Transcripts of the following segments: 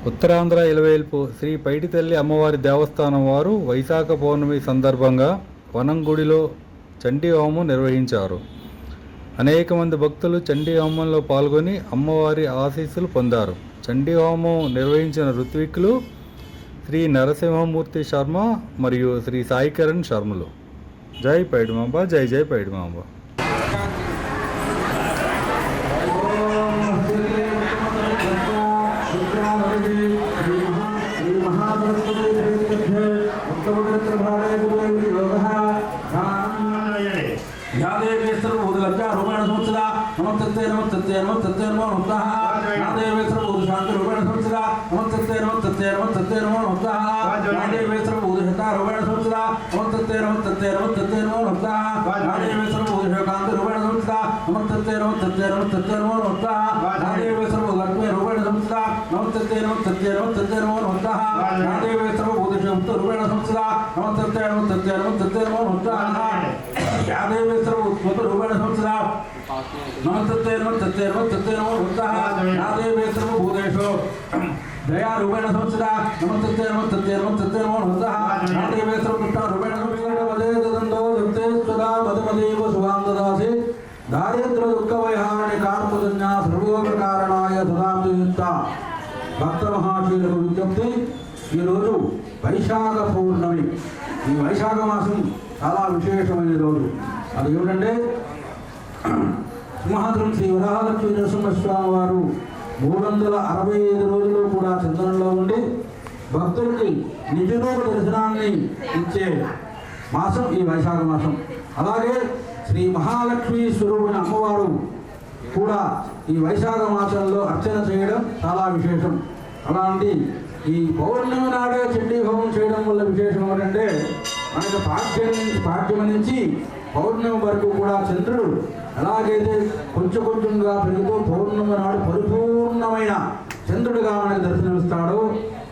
ఉత్తరాంధ్ర ఇలవేల్పు శ్రీ పైడితల్లి అమ్మవారి దేవస్థానం వారు వైశాఖ పౌర్ణమి సందర్భంగా వనంగుడిలో చండీ హోమం నిర్వహించారు. అనేక మంది భక్తులు చండీ హోమంలో పాల్గొని అమ్మవారి ఆశీస్సులు పొందారు. చండీ హోమం నిర్వహించిన ఋత్విక్కులు శ్రీ నరసింహమూర్తి శర్మ మరియు శ్రీ సాయికిరణ్ శర్మలు. జై పైడిమాంబ, జై జై పైడిమాంబ. नमस्ते नमस्ते नमस्ते नमो नमः नादेवेश्वर बोध शांति रूपेण संस्था नमस्ते नमस्ते नमस्ते नमो नमः नादेवेश्वर बोध शता रूपेण संस्था नमस्ते नमस्ते नमस्ते नमो नमः नादेवेश्वर बोध शांति रूपेण संस्था नमस्ते नमस्ते नमस्ते नमो नमः नादेवेश्वर बोध लक्ष्मी रूपेण संस्था नमस्ते नमस्ते नमस्ते नमो नमः नादेवेश्वर बोध शांति रूपेण संस्था नमस्ते नमस्ते नमस्ते नमो नमः नादेवेश्वर बोध रूपेण संस्था नमस्ते नमस्ते नमस्ते नमो नमः नादेवेश्वर भूतेषु दया रूपेण संस्था नमस्ते नमस्ते नमस्ते नमो नमः नादेवेश्वर पुष्टा रूपेण संस्था वदे ददन्दो दत्ते सदा मदमदेव शुभां ददासि दारिद्र्य दुःख वैहारणे कार्मुदन्या सर्वोपकारणाय सदायुक्ता భక్త మహాశీలకు విజ్ఞప్తి. ఈరోజు వైశాఖ పౌర్ణమి. ఈ వైశాఖ మాసం చాలా విశేషమైన రోజు. అది ఏమిటంటే సింహాద్రం శ్రీ వరాహలక్ష్మీ నరసింహస్వామి వారు 365 రోజులు కూడా చందనంలో ఉండి భక్తులకి నిజరూప దర్శనాన్ని ఇచ్చే మాసం ఈ వైశాఖ మాసం. అలాగే శ్రీ మహాలక్ష్మి స్వరూపిణ అమ్మవారు కూడా ఈ వైశాఖ మాసంలో అర్చన చేయడం చాలా విశేషం. అలాంటి ఈ పౌర్ణమి నాడే చండీ హోమం చేయడం వల్ల విశేషం ఏంటంటే మనకి పాఠ్యం నుంచి పౌర్ణమి వరకు కూడా చంద్రుడు ఎలాగైతే కొంచెం కొంచెంగా పెరుగుతూ పౌర్ణమి నాడు పరిపూర్ణమైన చంద్రుడిగా మనకు దర్శనమిస్తాడో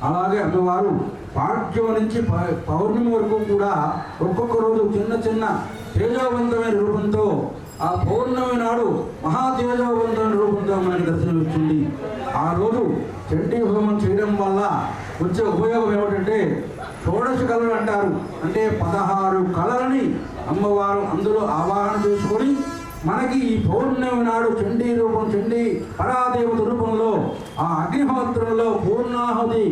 అలాగే అమ్మవారు పాఠ్యం నుంచి పౌర్ణమి వరకు కూడా ఒక్కొక్క రోజు చిన్న చిన్న తేజోవంతమైన రూపంతో ఆ పౌర్ణమి నాడు మహా తేజోవంతమైన రూపంతో మనకి దర్శనమిస్తుంది. ఆ రోజు చండీ హోమం చేయడం వల్ల వచ్చే ఉపయోగం ఏమిటంటే షోడశ కళలు అంటారు. అంటే 16 కళలని అమ్మవారు అందులో ఆవాహన చేసుకొని మనకి ఈ పౌర్ణమి నాడు చండీ రూపం, చండీ పరాదేవత రూపంలో ఆ అగ్నిహోత్రంలో పూర్ణాహుతి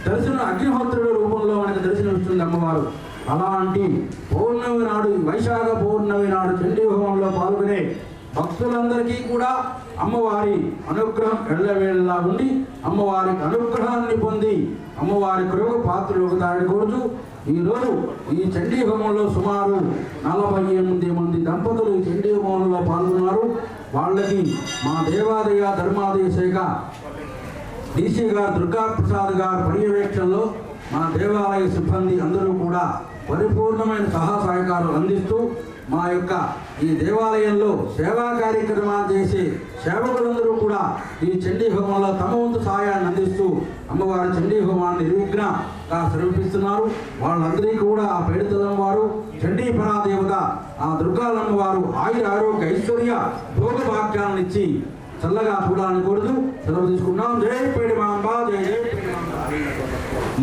దర్శనం అగ్నిహోత్రుడు రూపంలో మనకి దర్శనమిస్తుంది అమ్మవారు. అలాంటి పౌర్ణమి నాడు వైశాఖ పౌర్ణమి నాడు చండీ హోమంలో పాల్గొనే భక్తులందరికీ కూడా అమ్మవారి అనుగ్రహం ఎళ్ళవేళ్ళలా ఉండి అమ్మవారికి అనుగ్రహాన్ని పొంది అమ్మవారి కృప పాత్రలు ఒకదాడి కోరుతూ ఈరోజు ఈ చండీ హోమంలో సుమారు 48 మంది దంపతులు ఈ చండీ హోమంలో పాల్గొన్నారు. వాళ్ళకి మా దేవాలయ ధర్మాదాయ శాఖ డీసీ గారు దుర్గాప్రసాద్ గారు పర్యవేక్షణలో మా దేవాలయ సిబ్బంది అందరూ కూడా పరిపూర్ణమైన సహాయకాలు అందిస్తూ మా యొక్క ఈ దేవాలయంలో సేవా కార్యక్రమాలు చేసే సేవకులందరూ కూడా ఈ చండీ హోమంలో తమ వంతు సహాయాన్ని అందిస్తూ అమ్మవారి చండీ హోమాన్ని నిర్విఘ్నంగా సమర్పిస్తున్నారు. వాళ్ళందరికీ కూడా ఆ పైడితల్లి వారు చండీ పరాదేవత ఆ దుర్గాలమ్మ వారు ఆయుర ఆరోగ్య ఐశ్వర్య భోగ భాగ్యాలను ఇచ్చి చల్లగా చూడాలని కోరుతూ సెలవు తీసుకున్నాం. జై పైడిమాంబ, జై జై పైడిమాంబ.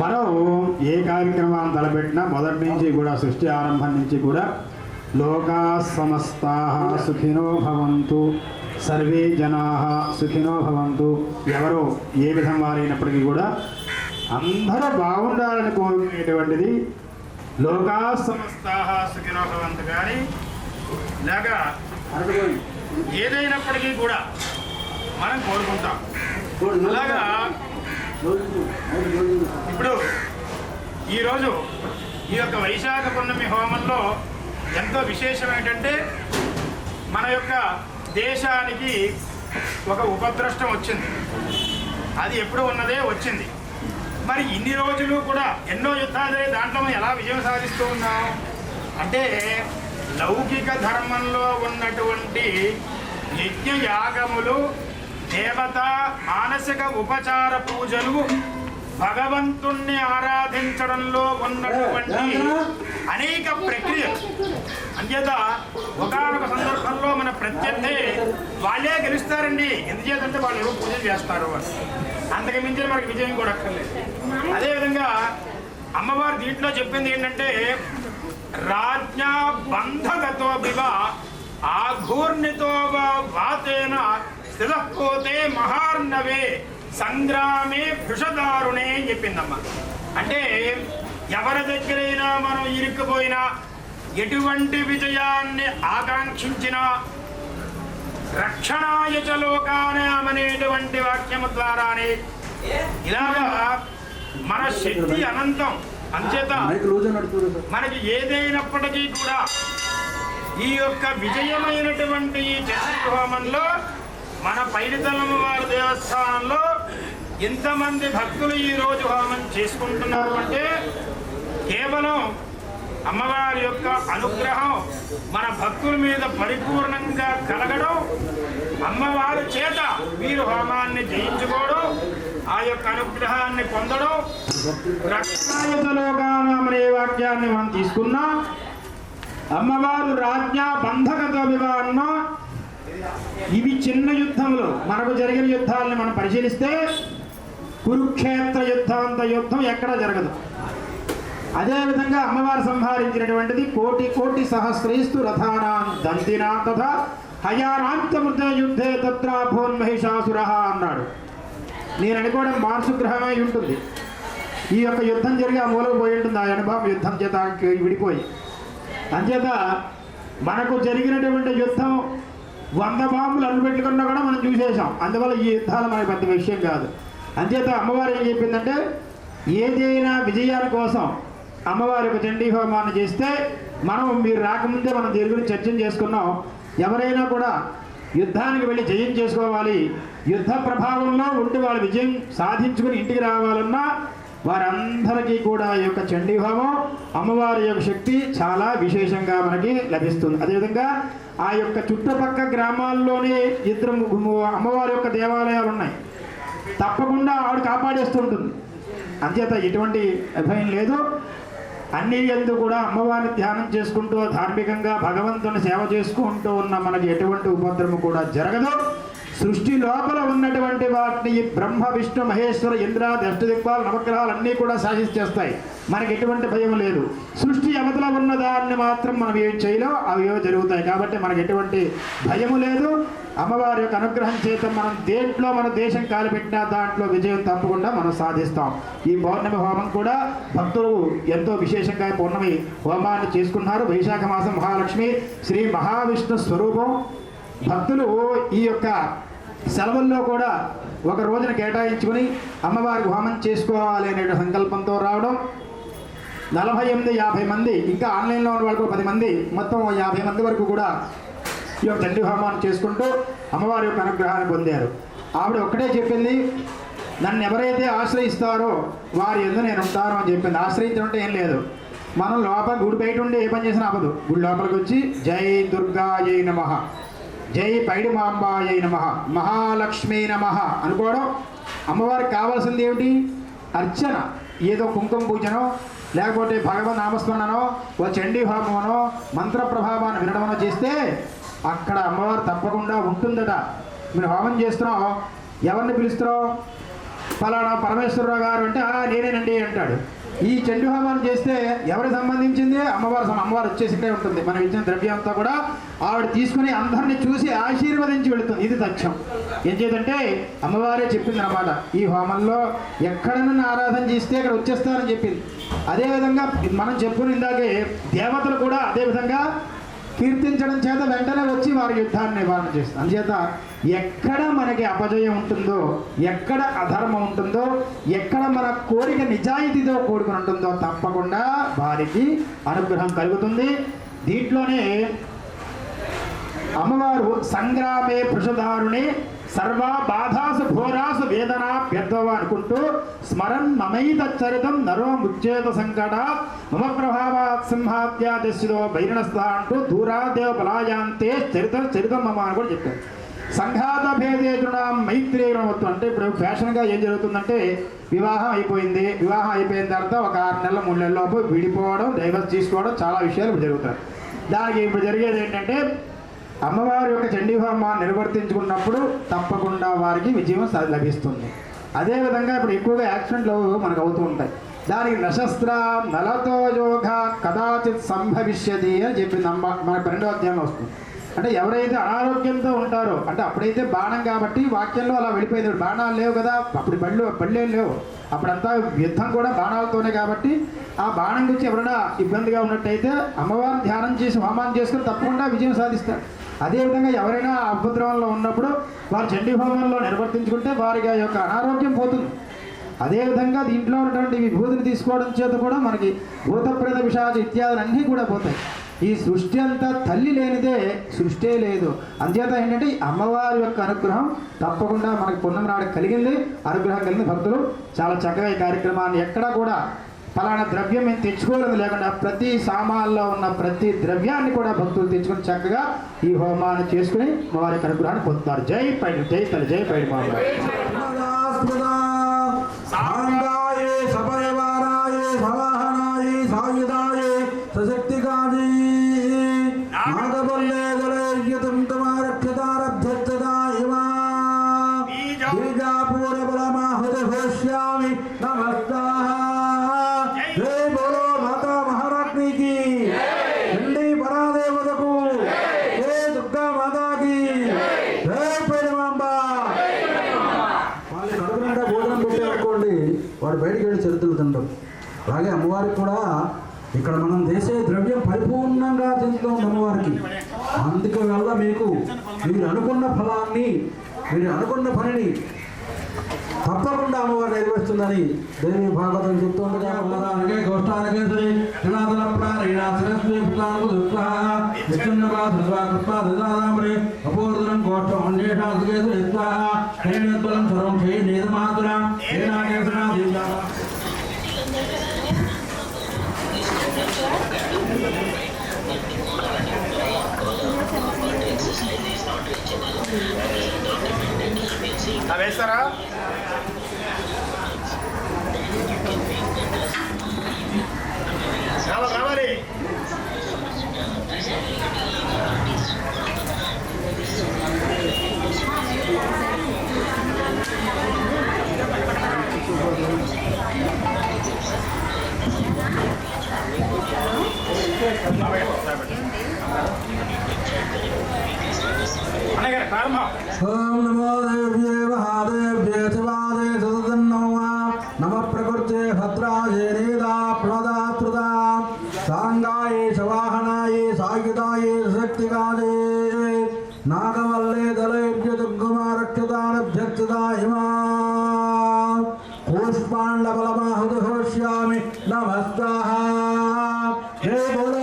మనం ఏ కార్యక్రమాన్ని తలపెట్టినా మొదటి నుంచి కూడా సృష్టి ఆరంభం నుంచి కూడా లోకా సమస్తాః సుఖినో భవంతు, సర్వే జనాః సుఖినో భవంతు. ఎవరో ఏ విధం వారైనప్పటికీ కూడా అందరూ బాగుండాలని కోరుకునేటువంటిది లోకా సమస్తాః సుఖినో భవంతు. కానీ లేక ఏదైనప్పటికీ కూడా మనం కోరుకుంటాం. అలాగా ఇప్పుడు ఈరోజు ఈ యొక్క వైశాఖ పౌర్ణమి హోమంలో ఎంతో విశేషం ఏంటంటే మన యొక్క దేశానికి ఒక ఉపద్రష్టం వచ్చింది. అది ఎప్పుడు ఉన్నదే వచ్చింది. మరి ఇన్ని రోజులు కూడా ఎన్నో యుద్ధాలు దాంట్లో మనం ఎలా విజయం సాధిస్తూ ఉన్నాం అంటే లౌకిక ధర్మంలో ఉన్నటువంటి యజ్ఞ యాగములు, దేవత మానసిక ఉపచార పూజలు భగవంతుణ్ణి ఆరాధించడంలో ఉన్నటువంటి అనేక ప్రక్రియలు. అంచేత ఒకనొక సందర్భంలో మన ప్రత్యర్థి వాళ్ళే గెలుస్తారండి. ఎందుచేతంటే వాళ్ళు ఎవరు పూజలు చేస్తారు అని. అంతకు మించిన మనకి విజయం కూడా అక్కర్లేదు. అదేవిధంగా అమ్మవారు దీంట్లో చెప్పింది ఏంటంటే రాజ్ఞా బంధగతో వివ ఆఘూర్ణితో వాతేన స్థితపోతే మహార్ణవే సంగ్రామే భృషదారుణే అని చెప్పిందమ్మా. అంటే ఎవరి దగ్గరైనా మనం ఇరుక్కుపోయినా, ఎటువంటి విజయాన్ని ఆకాంక్షించినా రక్షణాయ చ లోకానామనేటువంటి వాక్యము ద్వారానే ఇలాగా మన శక్తి అనంతం. అంచేత మనకి ఏదైనప్పటికీ కూడా ఈ యొక్క విజయమైనటువంటి ఈ చండీ హోమంలో మన పైడితల్లమ్మ వారి దేవస్థానంలో ఇంతమంది భక్తులు ఈరోజు హోమం చేసుకుంటున్నారు అంటే కేవలం అమ్మవారి యొక్క అనుగ్రహం మన భక్తుల మీద పరిపూర్ణంగా కలగడం, అమ్మవారి చేత వీరు హోమాన్ని జయించుకోవడం, ఆ యొక్క అనుగ్రహాన్ని పొందడం. రక్షణాయతలోకానామనే వాక్యాన్ని మనం తీసుకున్నాం. అమ్మవారు రాజ్ఞా బంధకతో వివాహన్న ఇవి చిన్న యుద్ధములు. మనకు జరిగిన యుద్ధాలను మనం పరిశీలిస్తే కురుక్షేత్ర యుద్ధంత యుద్ధం ఎక్కడా జరగదు. అదేవిధంగా అమ్మవారు సంహరించినటువంటిది కోటి కోటి సహస్రైస్తు రథానాం దంతినా తథా హయారాంతమృత యుద్ధే తత్రాభోన్మహిషాసుర అన్నాడు. నేను అనుకోవడం మార్సు గ్రహమై ఉంటుంది. ఈ యొక్క యుద్ధం జరిగి ఆ మూలకు పోయి ఉంటుంది. ఆ అనుభవం యుద్ధం చేత విడిపోయి. అంచేత మనకు జరిగినటువంటి యుద్ధం 100 బాంబులు అన్నిపెట్టుకున్నా కూడా మనం చూసేసాం. అందువల్ల ఈ యుద్ధాలు మనకి పెద్ద విషయం కాదు. అంచేత అమ్మవారు ఏం చెప్పిందంటే ఏదైనా విజయాల కోసం అమ్మవారి యొక్క చండీ హోమాన్ని చేస్తే మీరు రాకముందే మనం దీని గురించి చర్చ చేసుకున్నాం. ఎవరైనా కూడా యుద్ధానికి వెళ్ళి జయం చేసుకోవాలి, యుద్ధ ప్రభావంలో ఉండి వాళ్ళు విజయం సాధించుకుని ఇంటికి రావాలన్నా వారందరికీ కూడా ఈ యొక్క చండీ హోమం అమ్మవారి యొక్క శక్తి చాలా విశేషంగా మనకి లభిస్తుంది. అదేవిధంగా ఆ యొక్క చుట్టుపక్కల గ్రామాల్లోనే ఇద్దరు అమ్మవారి యొక్క దేవాలయాలు ఉన్నాయి. తప్పకుండా ఆవిడ కాపాడేస్తుంటుంది. అంచేత ఎటువంటి భయం లేదు. అన్ని యందు కూడా అమ్మవారిని ధ్యానం చేసుకుంటూ ధార్మికంగా భగవంతుని సేవ చేసుకుంటూ ఉన్న మనకి ఎటువంటి ఉపద్రవం కూడా జరగదు. సృష్టి లోపల ఉన్నటువంటి వాటిని బ్రహ్మ విష్ణు మహేశ్వర ఇంద్ర అష్టదిక్పాలు నవగ్రహాలు అన్నీ కూడా శాసిస్తేస్తాయి. మనకి ఎటువంటి భయం లేదు. సృష్టి అవతల ఉన్న దాన్ని మాత్రం మనం ఏం చేయలేం, అవి ఏవో జరుగుతాయి. కాబట్టి మనకి ఎటువంటి భయము లేదు. అమ్మవారి యొక్క అనుగ్రహం చేత మనం దేంట్లో మన దేశం కాలిపెట్టినా దాంట్లో విజయం తప్పకుండా మనం సాధిస్తాం. ఈ పౌర్ణమి హోమం కూడా భక్తులు ఎంతో విశేషంగా పౌర్ణమి హోమాన్ని చేసుకున్నారు. వైశాఖ మాసం మహాలక్ష్మి శ్రీ మహావిష్ణు స్వరూపం. భక్తులు ఈ యొక్క సెలవుల్లో కూడా ఒక రోజున కేటాయించుకుని అమ్మవారికి హోమం చేసుకోవాలి అనే సంకల్పంతో రావడం. 48-50 మంది, ఇంకా ఆన్లైన్లో ఉన్న వాళ్ళకు 10 మంది, మొత్తం 50 మంది వరకు కూడా ఈ యొక్క చండీ హోమాన్ని చేసుకుంటూ అమ్మవారి యొక్క అనుగ్రహాన్ని పొందారు. ఆవిడ ఒక్కటే చెప్పింది, నన్ను ఎవరైతే ఆశ్రయిస్తారో వారి యందు నేను ఉంటాను అని చెప్పింది. ఆశ్రయించడం అంటే ఏం లేదు, మనం లోపల గుడి బయట ఉండి ఏ పని చేసినా అవ్వదు. గుడి లోపలికి వచ్చి జై దుర్గాయై నమః, జై పైడి మాంబాయై నమః, మహాలక్ష్మీ నమః అనుకోవడం. అమ్మవారికి కావాల్సింది ఏమిటి? అర్చన. ఏదో కుంకుమ పూజనో లేకపోతే భగవన్ నామస్మరణనో ఓ చండీ హోమనో మంత్ర ప్రభావాన్ని వినడమనో చేస్తే అక్కడ అమ్మవారు తప్పకుండా ఉంటుందట. మీరు హోమం చేస్తున్నాం, ఎవరిని పిలుస్తున్నాం? ఫలానా పరమేశ్వరరావు గారు అంటే నేనేనండి అంటాడు. ఈ చండీ హోమాన్ని చేస్తే ఎవరికి సంబంధించింది? అమ్మవారు వచ్చేసి ఇక్కడే ఉంటుంది. మనం ఇచ్చిన ద్రవ్యంతో కూడా ఆవిడ తీసుకుని అందరినీ చూసి ఆశీర్వదించి వెళుతుంది. ఇది తథ్యం. ఏం చేద్దంటే అమ్మవారే చెప్పింది అన్నమాట, ఈ హోమంలో ఎక్కడైనా ఆరాధన చేస్తే ఇక్కడ వచ్చేస్తారని చెప్పింది. అదేవిధంగా మనం చెప్పుకుని ఇందాకే దేవతలు కూడా అదేవిధంగా కీర్తించడం చేత వెంటనే వచ్చి వారి యుద్ధాన్ని నివారణ చేస్తారు. అందుచేత ఎక్కడ మనకి అపజయం ఉంటుందో, ఎక్కడ అధర్మం ఉంటుందో, ఎక్కడ మన కోరిక నిజాయితీతో కూడుకుని ఉంటుందో తప్పకుండా వారికి అనుగ్రహం కలుగుతుంది. దీంట్లోనే అమ్మవారు సంగ్రామే వృషధారుణి సర్వా బాధాసు ఘోరాసు వేదనా వ్యర్థవ అనుకుంటూ స్మరన్ మమైతచ్చరితం నరో ముచ్చేత సంకట మమ ప్రభావాత్ సింహాద్యాదిశిదో బైరణస్థ అంటూ దూరాదేవ బలాయాంతే చరితం మమ అని కూడా చెప్పారు. సంఘాత భేదేతునాం మైత్రేయమవత్తు. అంటే ఇప్పుడు ఫ్యాషన్గా ఏం జరుగుతుందంటే వివాహం అయిపోయింది, వివాహం అయిపోయిన తర్వాత ఒక 6 నెలల 3 నెలల లోపు విడిపోవడం, డైవర్స్ తీసుకోవడం, చాలా విషయాలు ఇప్పుడు జరుగుతాయి. దానికి ఇప్పుడు జరిగేది ఏంటంటే అమ్మవారి యొక్క చండీ హోమాన్ని నిర్వర్తించుకున్నప్పుడు తప్పకుండా వారికి విజయం లభిస్తుంది. అదేవిధంగా ఇప్పుడు ఎక్కువగా యాక్సిడెంట్లు మనకు అవుతూ ఉంటాయి. దానికి నశస్త్ర నలతో యోగ కదాచిత్ సంభవిష్యతి అని చెప్పింది అమ్మ. మన 12వ అధ్యాయంలో వస్తుంది. అంటే ఎవరైతే అనారోగ్యంతో ఉంటారో, అంటే అప్పుడైతే బాణం కాబట్టి వాక్యంలో అలా వెళ్ళిపోయింది. బాణాలు లేవు కదా, అప్పుడు బళ్ళేం లేవు, అప్పుడంతా యుద్ధం కూడా బాణాలతోనే కాబట్టి ఆ బాణం గురించి ఎవరైనా ఇబ్బందిగా ఉన్నట్టయితే అమ్మవారిని ధ్యానం చేసి హోమాన్ని చేసుకుని తప్పకుండా విజయం సాధిస్తారు. అదేవిధంగా ఎవరైనా ఉపద్రవంలో ఉన్నప్పుడు వారు చండీ హోమంలో నిర్వర్తించుకుంటే వారికి ఆ యొక్క అనారోగ్యం పోతుంది. అదేవిధంగా దీంట్లో ఉన్నటువంటి విభూతిని తీసుకోవడం చేత కూడా మనకి భూతప్రేత పిశాచ ఇత్యాదులన్నీ కూడా పోతాయి. ఈ సృష్టి అంతా తల్లి లేనిదే సృష్టే లేదు. అందుచేత ఏంటంటే ఈ అమ్మవారి యొక్క అనుగ్రహం తప్పకుండా మనకి పుణ్యం నాడు కలిగింది, అనుగ్రహం కలిగింది. భక్తులు చాలా చక్కగా ఈ కార్యక్రమాన్ని ఎక్కడా కూడా ఫలానా ద్రవ్యం మేము తెచ్చుకోలేదు లేకుండా ప్రతి సామాన్లో ఉన్న ప్రతి ద్రవ్యాన్ని కూడా భక్తులు తెచ్చుకొని చక్కగా ఈ హోమాన్ని చేసుకుని వారి యొక్క అనుగ్రహాన్ని పొందుతారు. జై పైడి, జై తల్లి, జై పైడి మామ. సాంగాయే సపరివారాయే సవాహనాయే సాయుధాయే సశక్తికాజీ నాగబల్లే గలయతం తమారక్షతారభ్యర్థదాయమా బీజాపూరబలమాహుత భవిష్యామి నమస్తాః. జై బోలో మాతా మహారాజ్ఞి కి, చండీ పరాదేవతకు, జై దుర్గా మాతాకి, జై పైడిమాంబ. వాళ్ళు కడుపునిండా భోజనం పెట్టారనుకోండి, వాడు బయటికి వెళ్ళి చరిత్రలు తింటారు. అలాగే అమ్మవారికి కూడా ఇక్కడ మనం చేసే ద్రవ్యం పరిపూర్ణంగా చెందుతుంది అమ్మవారికి. అందువల్ల మీరు అనుకున్న ఫలాన్ని, మీరు అనుకున్న పనిని తప్పకుండా అమ్మవారు నిర్వహిస్తుందని దేవి భాగవతం చెప్తుండగా గోష్ఠానికే సరే జనాదన ప్రాణీనాథరే అపూర్ణం గోష్ఠం అన్యేషాసుకేసు సర్వం చేయి నేతమాతురా వేస్తారా? రావాలి. ఓం నమో దేవ్యే మహాదేవ్యే శివాదే సదన్నమః. నమ ప్రకృతే భద్రాయే నేదా ప్రణదాత్రుదా సాంగాయే శవాహనాయే సాయుధాయే శక్తికాలే నాగవల్లే దళైభ్య దుర్గమారక్షతానభ్యర్థదాయమా పుష్పాండబలమాహుత భవిష్యామి నమస్తాః. జై బోలో